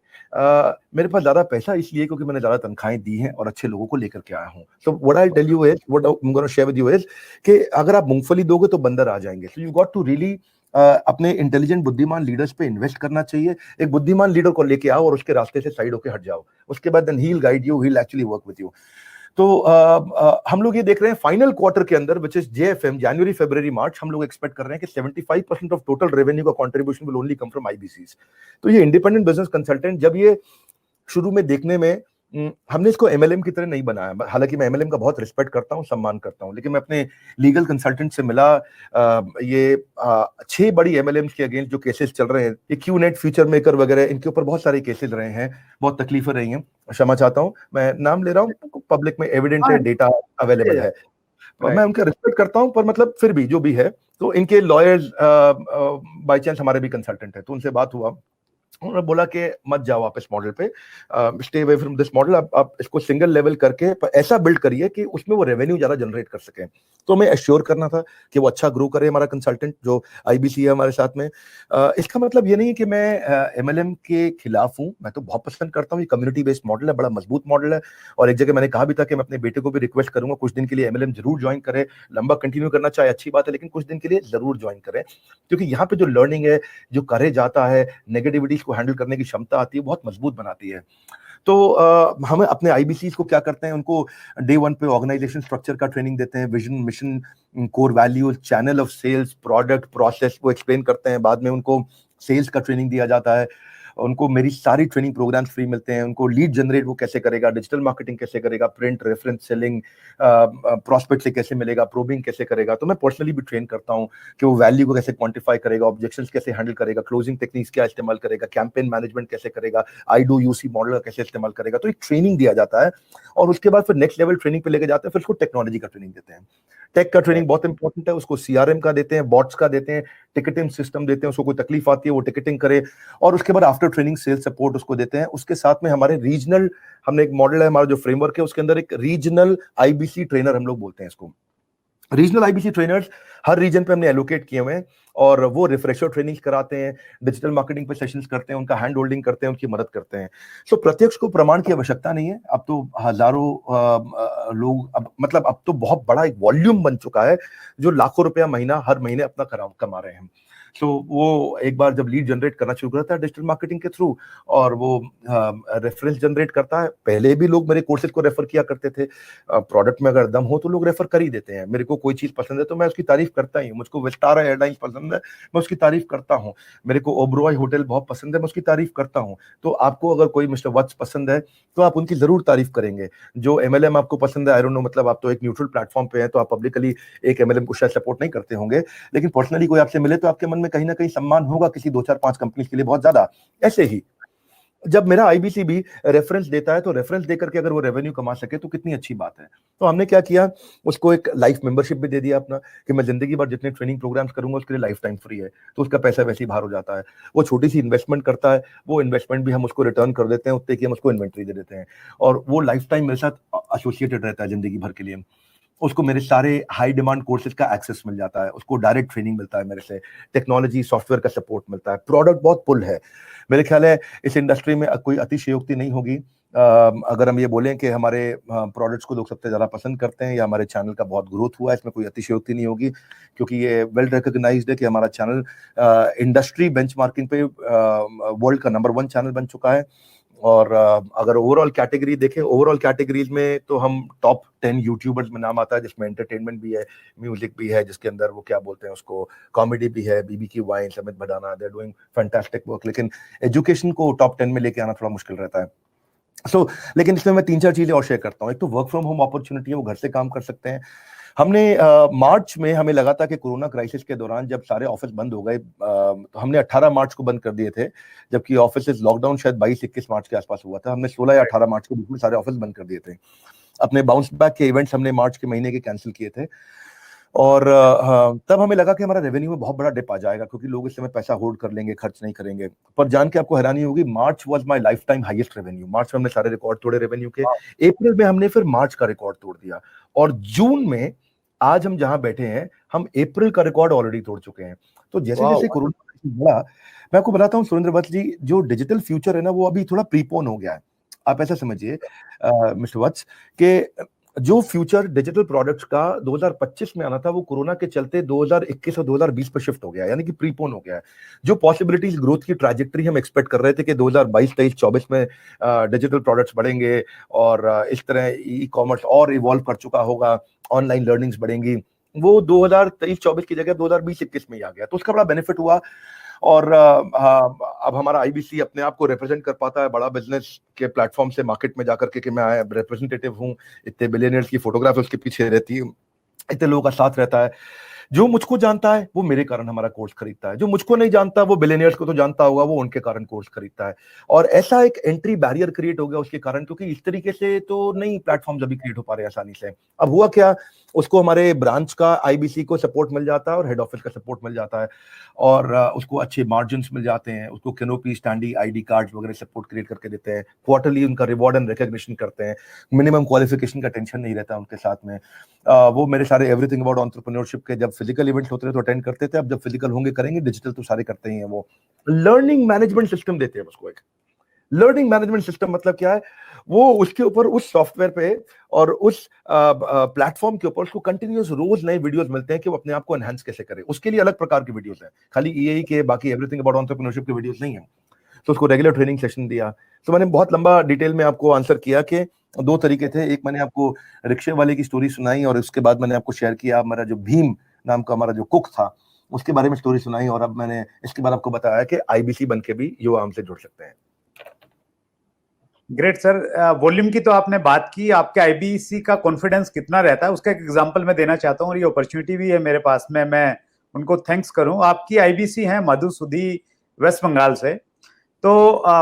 मेरे पास ज्यादा पैसा इसलिए क्योंकि मैंने ज्यादा तनख्वाहें दी हैं और अच्छे लोगों को लेकर के आया हूं। So what I tell you is, what I am gonna share with you is कि अगर आप मूंगफली दोगे तो बंदर आ जाएंगे। So you got to really अपने इंटेलिजेंट बुद्धिमान लीडर्स पे इन्वेस्ट करना चाहिए। एक बुद्धिमान लीडर को लेके आओ और उसके रास्ते से साइड होके हट जाओ, उसके बाद then he will guide you, he will actually work with you. तो हम लोग ये देख रहे हैं फाइनल क्वार्टर के अंदर, विच इज JFM, जनवरी फरवरी मार्च, हम लोग एक्सपेक्ट कर रहे हैं कि 75% ऑफ टोटल रेवेन्यू का contribution will only come from IBCs। तो ये इंडिपेंडेंट बिजनेस कंसल्टेंट, जब ये शुरू में देखने में हमने इसको MLM की तरह नहीं बनाया, हालांकि मैं MLM का बहुत रिस्पेक्ट करता हूं, सम्मान करता हूं, लेकिन मैं अपने लीगल कंसल्टेंट से मिला, ये 6 बड़ी MLMs के अगेंस्ट जो केसेस चल रहे हैं, ये QNet, फ्यूचर मेकर वगैरह, इनके ऊपर बहुत सारे केसेस रहे हैं, बहुत तकलीफें रही हैं। क्षमा चाहता हूं, मैं नाम ले रहा हूं, पब्लिक में एविडेंट है, डेटा अवेलेबल है, मैं उनका रिस्पेक्ट करता हूं, पर मतलब फिर भी जो भी है, तो इनके लॉयर्स बाय चांस हमारे भी कंसल्टेंट है, तो उनसे बात हुआ, उन्होंने बोला कि मत जाओ आप इस मॉडल पे, stay away from this model, आप इसको सिंगल लेवल करके ऐसा बिल्ड करिए कि उसमें वो रेवेन्यू ज्यादा जनरेट कर सके। तो मैं एश्योर करना था कि वो अच्छा ग्रो करे, हमारा कंसल्टेंट जो IBC है हमारे साथ में। इसका मतलब ये नहीं है कि मैं MLM के खिलाफ हूँ, मैं तो बहुत पसंद करता हूँ, ये कम्युनिटी बेस्ड मॉडल है, बड़ा मजबूत मॉडल है। और एक जगह मैंने कहा भी था कि मैं अपने बेटे को भी रिक्वेस्ट करूंगा कुछ दिन के लिए MLM जरूर ज्वाइन करे, लंबा कंटिन्यू करना चाहे अच्छी बात है, लेकिन कुछ दिन के लिए जरूर ज्वाइन करें, क्योंकि यहाँ पे जो लर्निंग है, जो करे जाता है, नेगेटिविटीज को हैंडल करने की क्षमता आती है, बहुत मजबूत बनाती है। तो हम अपने IBCs को क्या करते हैं, उनको डे 1 पे ऑर्गेनाइजेशन स्ट्रक्चर का ट्रेनिंग देते हैं, vision, mission, core values, channel of sales, product, process को एक्सप्लेन करते हैं। बाद में उनको सेल्स का ट्रेनिंग दिया जाता है, उनको मेरी सारी ट्रेनिंग प्रोग्राम्स फ्री मिलते हैं, उनको लीड जनरेट वो कैसे करेगा, डिजिटल मार्केटिंग कैसे करेगा, प्रिंट, रेफरेंस सेलिंग, प्रॉस्पेक्ट से कैसे मिलेगा, प्रोबिंग कैसे करेगा। तो मैं पर्सनली भी ट्रेन करता हूँ कि वो वैल्यू को कैसे क्वांटिफाई करेगा, ऑब्जेक्शंस कैसे हैंडल करेगा, क्लोजिंग टेक्निक्स क्या इस्तेमाल करेगा, कैंपेन मैनेजमेंट कैसे करेगा, IDO-UC मॉडल कैसे इस्तेमाल करेगा। तो एक ट्रेनिंग दिया जाता है, और उसके बाद फिर नेक्स्ट लेवल ट्रेनिंग पे लेके जाते हैं, फिर उसको टेक्नोलॉजी का ट्रेनिंग देते हैं। टेक का ट्रेनिंग बहुत इंपॉर्टेंट है, उसको CRM का देते हैं, बॉट्स का देते हैं, टिकटिंग सिस्टम देते हैं, उसको कोई तकलीफ आती है वो टिकटिंग करे, और उसके बाद आफ्टर ट्रेनिंग सेल्स सपोर्ट उसको देते हैं। उसके साथ में हमारे रीजनल, हमने एक मॉडल है, हमारा जो फ्रेमवर्क है उसके अंदर एक रीजनल IBC ट्रेनर हम लोग बोलते हैं इसको। रीजनल IBC ट्रेनर्स हर रीजन पे हमने एलोकेट किए हुए हैं, और वो रिफ्रेशर ट्रेनिंग कराते हैं, डिजिटल मार्केटिंग पे सेशंस करते हैं, उनका हैंड होल्डिंग करते हैं, उनकी मदद करते हैं। सो प्रत्यक्ष को प्रमाण की आवश्यकता नहीं है, अब तो हजारों लोग, अब मतलब अब तो बहुत बड़ा एक वॉल्यूम बन चुका है, जो लाखों रुपया महीना हर महीने अपना कमा रहे हैं। तो वो एक बार जब लीड जनरेट करना शुरू करता है डिजिटल मार्केटिंग के थ्रू, और वो रेफरेंस जनरेट करता है, पहले भी लोग मेरे कोर्सेज को रेफर किया करते थे, प्रोडक्ट में अगर दम हो तो लोग रेफर कर ही देते हैं। मेरे को कोई चीज पसंद है तो मैं उसकी तारीफ करता ही हूँ, मुझको विस्तारा एयरलाइंस पसंद है, मैं उसकी तारीफ करता हूँ, मेरे को ओबरॉय होटल बहुत पसंद है, मैं उसकी तारीफ करता हूँ। तो आपको अगर कोई मिस्टर वत्स पसंद है तो आप उनकी जरूर तारीफ करेंगे। जो MLM आपको पसंद है, आई डोंट नो, मतलब आप तो एक न्यूट्रल प्लेटफॉर्म पे हैं, तो आप पब्लिकली एक MLM को शायद सपोर्ट नहीं करते होंगे, लेकिन पर्सनली कोई आपसे मिले तो आपके मन में कहीं ना कहीं सम्मान होगा किसी 2-4-5 कंपनी के लिए, बहुत ज्यादा। ऐसे ही जब मेरा IBC भी रेफरेंस देता है, तो रेफरेंस देकर के अगर वो रेवेन्यू कमा सके तो कितनी अच्छी बात है। तो हमने क्या किया, उसको एक लाइफ मेंबरशिप भी दे दिया अपना, कि मैं जिंदगी भर जितने ट्रेनिंग प्रोग्राम्स करूंगा उसके लिए लाइफ टाइम फ्री है, तो उसका पैसा वैसे ही बाहर हो जाता है। वो छोटी सी इन्वेस्टमेंट करता है, वो इन्वेस्टमेंट भी हम उसको रिटर्न कर देते हैं, उतने की हम उसको इन्वेंट्री दे देते हैं, और वो लाइफ टाइम मेरे साथ एसोसिएटेड रहता है जिंदगी भर के लिए। उसको मेरे सारे हाई डिमांड कोर्सेज का एक्सेस मिल जाता है, उसको डायरेक्ट ट्रेनिंग मिलता है मेरे से, टेक्नोलॉजी सॉफ्टवेयर का सपोर्ट मिलता है, प्रोडक्ट बहुत पुल है। मेरे ख्याल है इस इंडस्ट्री में कोई अतिशयोक्ति नहीं होगी अगर हम ये बोलें कि हमारे प्रोडक्ट्स को लोग सबसे ज्यादा पसंद करते हैं, या हमारे चैनल का बहुत ग्रोथ हुआ है, इसमें कोई अतिशयोक्ति नहीं होगी, क्योंकि ये वेल रिकॉग्नाइज्ड है कि हमारा चैनल इंडस्ट्री बेंचमार्किंग पे वर्ल्ड का नंबर 1 चैनल बन चुका है। और अगर ओवरऑल कैटेगरी देखें, ओवरऑल कैटेगरीज में तो हम टॉप 10 यूट्यूबर्स में नाम आता है, जिसमें एंटरटेनमेंट भी है, म्यूजिक भी है, जिसके अंदर वो क्या बोलते हैं उसको, कॉमेडी भी है, BBQ vine, Samit Bhadana, they are doing fantastic work. लेकिन एजुकेशन को टॉप 10 में लेके आना थोड़ा मुश्किल रहता है। लेकिन इसमें मैं 3-4 चीजें और शेयर करता हूँ। एक तो वर्क फ्रॉम होम अपॉर्चुनिटी है, वो घर से काम कर सकते हैं। हमने मार्च में हमें लगा था कि कोरोना क्राइसिस के दौरान जब सारे ऑफिस बंद हो गए, तो हमने 18 मार्च को बंद कर दिए थे, जबकि ऑफिस लॉकडाउन शायद 22-21 मार्च के आसपास हुआ था। हमने 16 या 18 मार्च को बिल्कुल सारे ऑफिस बंद कर दिए थे। अपने बाउंस बैक के इवेंट्स हमने मार्च के महीने के कैंसिल किए थे, और तब हमें लगा कि हमारा रेवेन्यू में बहुत बड़ा डिप आ जाएगा, क्योंकि लोग इस समय पैसा होल्ड कर लेंगे, खर्च नहीं करेंगे। पर जान के आपको हैरानी होगी, March was my lifetime highest revenue. March में हमने सारे रिकॉर्ड तोड़े रेवेन्यू के। अप्रैल में हमने फिर मार्च का रिकॉर्ड तोड़ दिया, और जून में आज हम जहां बैठे हैं, हम अप्रैल का रिकॉर्ड ऑलरेडी तोड़ चुके हैं। तो जैसे जैसे कोरोना बढ़ा, मैं आपको बताता हूँ सुरेंद्र वत्स जी, जो डिजिटल फ्यूचर है ना, वो अभी थोड़ा प्रीपोन हो गया है। आप ऐसा समझिए मिस्टर वत्स कि जो फ्यूचर डिजिटल प्रोडक्ट्स का 2025 में आना था, वो कोरोना के चलते 2021 और 2020 पर शिफ्ट हो गया, यानी कि प्रीपोन हो गया है। जो पॉसिबिलिटीज, ग्रोथ की ट्रैजेक्टरी हम एक्सपेक्ट कर रहे थे कि 2022, 23, 24 में डिजिटल प्रोडक्ट्स बढ़ेंगे, और इस तरह ई कॉमर्स और इवॉल्व कर चुका होगा, ऑनलाइन लर्निंग्स बढ़ेंगी, वो 2023-24 की जगह 2020-21 में ही आ गया। तो उसका बड़ा बेनिफिट हुआ। और अब हमारा आईबीसी अपने आप को रिप्रेजेंट कर पाता है बड़ा बिजनेस के प्लेटफॉर्म से मार्केट में जाकर के, कि मैं रिप्रेजेंटेटिव हूँ। इतने बिलियनियर्स की फोटोग्राफ उसके पीछे रहती है, इतने लोगों का साथ रहता है। जो मुझको जानता है वो मेरे कारण हमारा कोर्स खरीदता है, जो मुझको नहीं जानता वो बिलियनियर्स को तो जानता होगा, वो उनके कारण कोर्स खरीदता है। और ऐसा एक एंट्री बैरियर क्रिएट हो गया उसके कारण, क्योंकि इस तरीके से तो नहीं प्लेटफॉर्म अभी क्रिएट हो पा रहे आसानी से। अब हुआ क्या, उसको हमारे ब्रांच का आईबीसी को सपोर्ट मिल जाता है और हेड ऑफिस का सपोर्ट मिल जाता है, और उसको अच्छे मार्जिन मिल जाते हैं, उसको कैनोपी, स्टैंडी, आईडी कार्ड वगैरह सपोर्ट क्रिएट करके देते हैं, क्वार्टरली उनका रिवॉर्ड एंड रिकॉग्निशन करते हैं, मिनिमम क्वालिफिकेशन का टेंशन नहीं रहता उनके साथ में। वो मेरे सारे एवरीथिंग अबाउट एंटरप्रेन्योरशिप के जब फिजिकल इवेंट्स होते थे तो अटेंड करते थे, अब जब फिजिकल होंगे करेंगे, डिजिटल तो सारे करते ही हैं। वो लर्निंग मैनेजमेंट सिस्टम देते हैं उसको। एक लर्निंग मैनेजमेंट सिस्टम मतलब क्या है, वो उसके ऊपर, उस सॉफ्टवेयर पे और उस प्लेटफॉर्म के ऊपर उसको कंटिन्यूस रोज नए वीडियोस मिलते हैं कि वो अपने आप को एनहांस कैसे करे। उसके लिए अलग प्रकार के वीडियोस हैं, खाली ईएई के, बाकी एवरीथिंग अबाउट एंटरप्रेन्योरशिप के वीडियोस नहीं है। तो उसको रेगुलर ट्रेनिंग सेशन दिया। तो मैंने बहुत लंबा डिटेल में आपको आंसर किया कि दो तरीके थे। एक मैंने आपको रिक्शे वाले की स्टोरी सुनाई, और उसके बाद मैंने आपको शेयर किया हमारा जो भीम नाम का हमारा जो कुक था, उसके बारे में स्टोरी सुनाई। और अब मैंने इसके बाद आपको बताया कि आईबीसी बन के भी युवा हमसे जुड़ सकते हैं। Great sir. वॉल्यूम की तो आपने बात की, आपके आईबीसी का कॉन्फिडेंस कितना रहता है उसका एक एग्जांपल मैं देना चाहता हूँ, और ये अपॉर्चुनिटी भी है मेरे पास में, मैं उनको थैंक्स करूं। आपकी आईबीसी है मधु सुधी, वेस्ट बंगाल से। तो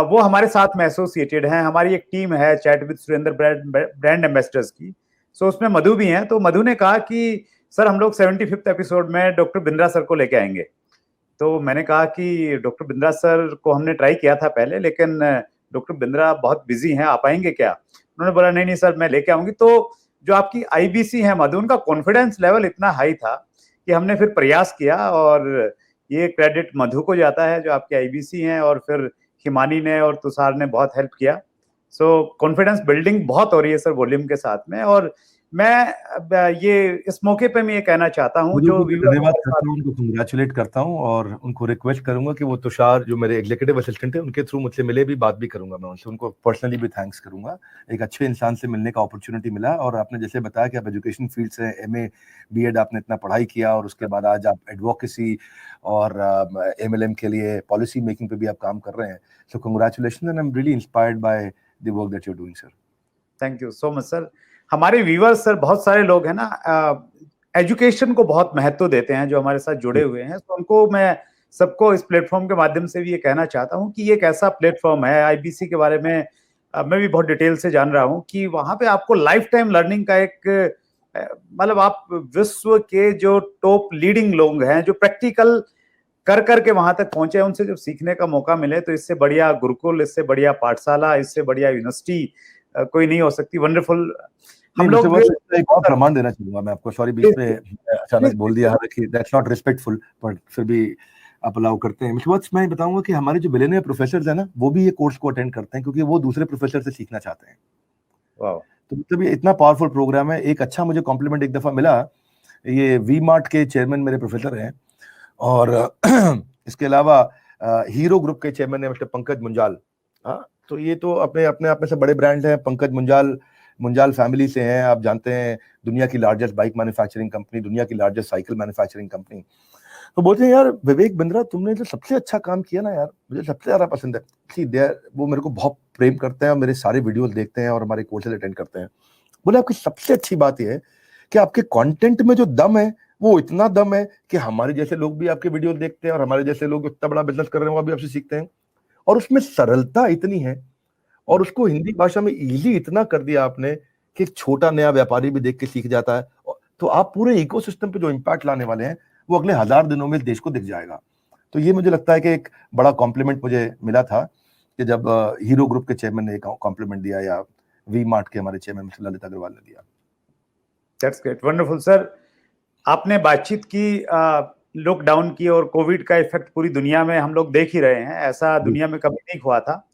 वो हमारे साथ में एसोसिएटेड हैं। हमारी एक टीम है chat with Surendra brand ambassadors की, सो उसमें मधु भी हैं। तो मधु ने कहा कि सर हम लोग 75th एपिसोड में डॉक्टर बिंद्रा सर को लेके आएंगे। तो मैंने कहा कि डॉक्टर बिंद्रा सर को हमने ट्राई किया था पहले, लेकिन डॉक्टर बिंद्रा बहुत बिजी हैं, आप आएंगे क्या? उन्होंने बोला नहीं नहीं सर मैं लेके आऊंगी। तो जो आपकी आईबीसी है मधु, उनका कॉन्फिडेंस लेवल इतना हाई था कि हमने फिर प्रयास किया, और ये क्रेडिट मधु को जाता है जो आपके आईबीसी हैं, और फिर हिमानी ने और तुषार ने बहुत हेल्प किया। सो कॉन्फिडेंस बिल्डिंग बहुत हो रही है सर वॉल्यूम के साथ में। और मैं ये इस मौके पे मैं ये कहना चाहता हूँ, जो धन्यवाद करता हूँ, उनको कंग्रेचुलेट करता हूँ, और उनको रिक्वेस्ट करूंगा कि वो तुषार जो मेरे एग्जीक्यूटिव असिस्टेंट है, उनके थ्रू मुझसे मिले भी, बात भी करूंगा मैं उनसे, उनको पर्सनली भी थैंक्स करूंगा। एक अच्छे इंसान से मिलने का अपॉर्चुनिटी मिला। और आपने जैसे बताया कि आप एजुकेशन फील्ड से एमए बीएड आपने इतना पढ़ाई किया, और उसके बाद आज आप एडवोकेसी और एमएलएम के लिए पॉलिसी मेकिंग पे भी आप काम कर रहे हैं। So congratulation, and I am really inspired by the work that you are doing sir. Thank you so much sir. हमारे व्यूअर्स सर बहुत सारे लोग हैं ना, एजुकेशन को बहुत महत्व देते हैं जो हमारे साथ जुड़े हुए हैं। तो उनको मैं सबको इस प्लेटफॉर्म के माध्यम से भी ये कहना चाहता हूँ कि ये एक ऐसा प्लेटफॉर्म है, आईबीसी के बारे में मैं भी बहुत डिटेल से जान रहा हूँ कि वहां पे आपको लाइफ टाइम लर्निंग का एक मतलब आप विश्व के जो टॉप लीडिंग लोग हैं जो प्रैक्टिकल कर करके वहां तक पहुंचे, उनसे जब सीखने का मौका मिले, तो इससे बढ़िया गुरुकुल, इससे बढ़िया पाठशाला, इससे बढ़िया यूनिवर्सिटी कोई नहीं हो सकती। वंडरफुल। हम लोग एक और प्रमाण देना चाहूंगा मैं आपको, सॉरी बीच में अचानक बोल दिया कि दैट्स नॉट रिस्पेक्टफुल, पर फिर भी आप अलाउ करते हैं। मैं बताऊंगा कि हमारे जो बिलियनियर प्रोफेसर है ना, वो भी ये कोर्स को अटेंड करते हैं, क्योंकि वो दूसरे प्रोफेसर से सीखना चाहते हैं। वाह। तो मतलब ये इतना पावरफुल प्रोग्राम है। एक अच्छा मुझे कॉम्प्लीमेंट एक दफा मिला, ये वी मार्ट के चेयरमैन मेरे प्रोफेसर हैं, और इसके अलावा हीरो ग्रुप के चेयरमैन है मिस्टर पंकज मुंजाल। हाँ, तो ये तो अपने अपने आप में से बड़े ब्रांड हैं। पंकज मुंजाल फैमिली से हैं, आप जानते हैं, दुनिया की लार्जेस्ट बाइक मैन्युफैक्चरिंग कंपनी, दुनिया की लार्जेस्ट साइकिल मैन्युफैक्चरिंग कंपनी। तो बोलते हैं यार विवेक बिंद्रा, तुमने जो सबसे अच्छा काम किया ना यार, मुझे सबसे ज्यादा पसंद है। वो मेरे को बहुत प्रेम करते हैं, और मेरे सारे वीडियोस देखते हैं, और हमारे कोर्सेज अटेंड करते हैं। बोले आपकी सबसे अच्छी बात यह है कि आपके कंटेंट में जो दम है, वो इतना दम है कि हमारे जैसे लोग भी आपके वीडियो देखते हैं, और हमारे जैसे लोग इतना बड़ा बिजनेस कर रहे हैं वो भी आपसे सीखते हैं। और उसमें सरलता इतनी है, और उसको हिंदी भाषा में इजी इतना कर दिया आपने कि एक छोटा नया व्यापारी भी देख के सीख जाता है। तो आप पूरे इकोसिस्टम पे जो इम्पैक्ट लाने वाले हैं वो अगले 1000 दिनों में देश को दिख जाएगा। तो ये मुझे लगता है कि एक बड़ा कॉम्प्लीमेंट मुझे मिला था कि जब हीरो ग्रुप के चेयरमैन ने कॉम्प्लीमेंट दिया या वी मार्ट के हमारे चेयरमैन मिस्टर ललित अग्रवाल ने दिया। That's great, wonderful sir. आपने बातचीत की लॉकडाउन की और कोविड का इफेक्ट पूरी दुनिया में हम लोग देख ही रहे हैं, ऐसा दुनिया में कभी नहीं हुआ था।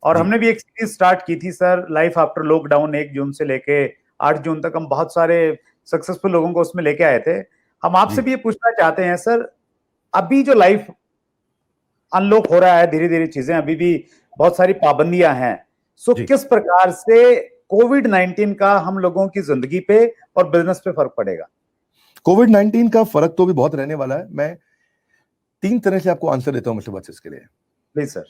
और हमने भी एक सीरीज स्टार्ट की थी सर, लाइफ आफ्टर लॉकडाउन, 1 जून से लेके 8 जून तक हम बहुत सारे सक्सेसफुल लोगों को उसमें लेके आए थे। हम आपसे भी ये पूछना चाहते हैं सर, अभी जो लाइफ अनलॉक हो रहा है धीरे धीरे चीजें, अभी भी बहुत सारी पाबंदियां हैं, सो किस प्रकार से कोविड-19 का हम लोगों की जिंदगी पे और बिजनेस पे फर्क पड़ेगा? कोविड-19 का फर्क तो भी बहुत रहने वाला है। मैं 3 तरह से आपको आंसर देता हूं मिस्टर बत्सिस के लिए। Please sir.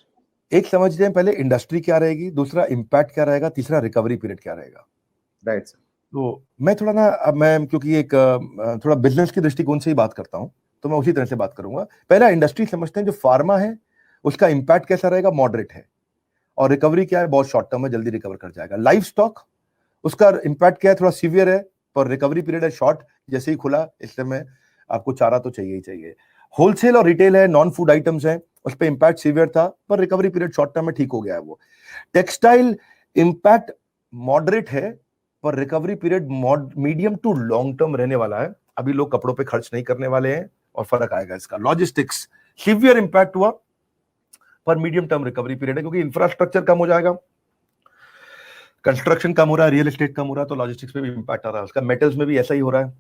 एक समझते हैं पहले इंडस्ट्री क्या रहेगी, दूसरा इम्पैक्ट क्या रहेगा, तीसरा रिकवरी पीरियड क्या रहेगा। Right sir. तो मैं थोड़ा ना, अब मैं क्योंकि एक थोड़ा बिजनेस की दृष्टिकोण से ही बात करता हूं, तो मैं उसी तरह से बात करूंगा। पहला इंडस्ट्री समझते हैं, जो फार्मा है उसका इम्पैक्ट कैसा रहेगा, मॉडरेट है, और रिकवरी क्या है, बहुत शॉर्ट टर्म में, जल्दी रिकवर कर जाएगा। लाइफ स्टॉक, उसका इम्पैक्ट क्या है, थोड़ा सीवियर है, पर रिकवरी पीरियड है शॉर्ट, जैसे ही खुला इस समय आपको चारा तो चाहिए ही चाहिए। होलसेल और रिटेल है, नॉन फूड आइटम्स है, उस पर इम्पैक्ट सीवियर था, पर रिकवरी पीरियड शॉर्ट टर्म में ठीक हो गया है वो। टेक्सटाइल इम्पैक्ट मॉडरेट है, पर recovery period medium to long term रहने वाला है। अभी लोग कपड़ों पे खर्च नहीं करने वाले हैं और फर्क आएगा इसका। लॉजिस्टिक्स सीवियर इम्पैक्ट हुआ, पर मीडियम टर्म रिकवरी पीरियड है, क्योंकि इंफ्रास्ट्रक्चर कम हो जाएगा, कंस्ट्रक्शन कम हो रहा है, रियल एस्टेट कम हो रहा है, तो लॉजिस्टिक्स पे भी इंपैक्ट आ रहा है उसका। मेटल्स में भी ऐसा ही हो रहा है,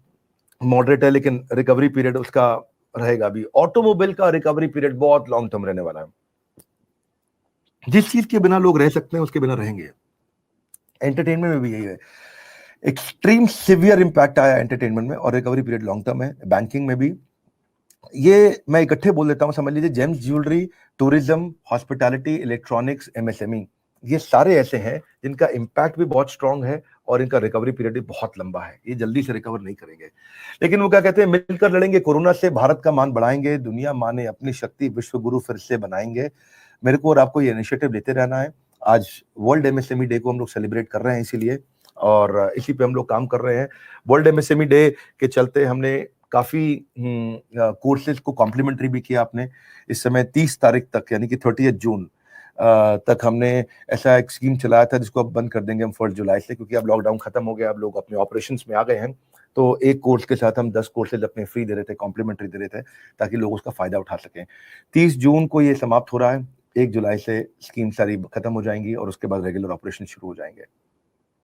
मॉडरेट है, लेकिन रिकवरी पीरियड उसका रहेगा भी। ऑटोमोबाइल का रिकवरी पीरियड बहुत लॉन्ग टर्म रहने वाला है। जिस चीज के बिना लोग रह सकते हैं उसके बिना रहेंगे। एंटरटेनमेंट में भी यही है, एक्सट्रीम सीवियर इंपैक्ट आया एंटरटेनमेंट में, और रिकवरी पीरियड लॉन्ग टर्म है। बैंकिंग में भी ये मैं इकट्ठे बोल देता हूं, समझ लीजिए James jewellery, tourism, hospitality, electronics, MSME, ये सारे ऐसे हैं जिनका इंपैक्ट भी बहुत स्ट्रांग है और इनका रिकवरी पीरियड भी बहुत लंबा है। ये जल्दी से रिकवर नहीं करेंगे, लेकिन वो क्या कहते हैं, मिलकर लड़ेंगे कोरोना से, भारत का मान बढ़ाएंगे, दुनिया माने अपनी शक्ति, विश्व गुरु फिर से बनाएंगे। मेरे को और आपको ये इनिशिएटिव लेते रहना है। आज वर्ल्ड एमएसएमई डे को हम लोग सेलिब्रेट कर रहे हैं इसीलिए, और इसी पे हम लोग काम कर रहे हैं। वर्ल्ड एमएसएमई डे के चलते हमने काफी कोर्सेज को कॉम्प्लीमेंट्री भी किया आपने। इस समय 30 तारीख तक, यानी कि 30 जून तक हमने ऐसा एक स्कीम चलाया था, जिसको अब बंद कर देंगे हम 1 जुलाई से, क्योंकि अब लॉकडाउन खत्म हो गया, अब लोग अपने ऑपरेशंस में आ गए हैं। तो एक कोर्स के साथ हम 10 कोर्सेज अपने फ्री दे रहे थे, कॉम्प्लीमेंट्री दे रहे थे, ताकि लोग उसका फायदा उठा सकें। 30 जून को ये समाप्त हो रहा है, 1 जुलाई से स्कीम सारी खत्म हो जाएंगी और उसके बाद रेगुलर ऑपरेशन शुरू हो जाएंगे।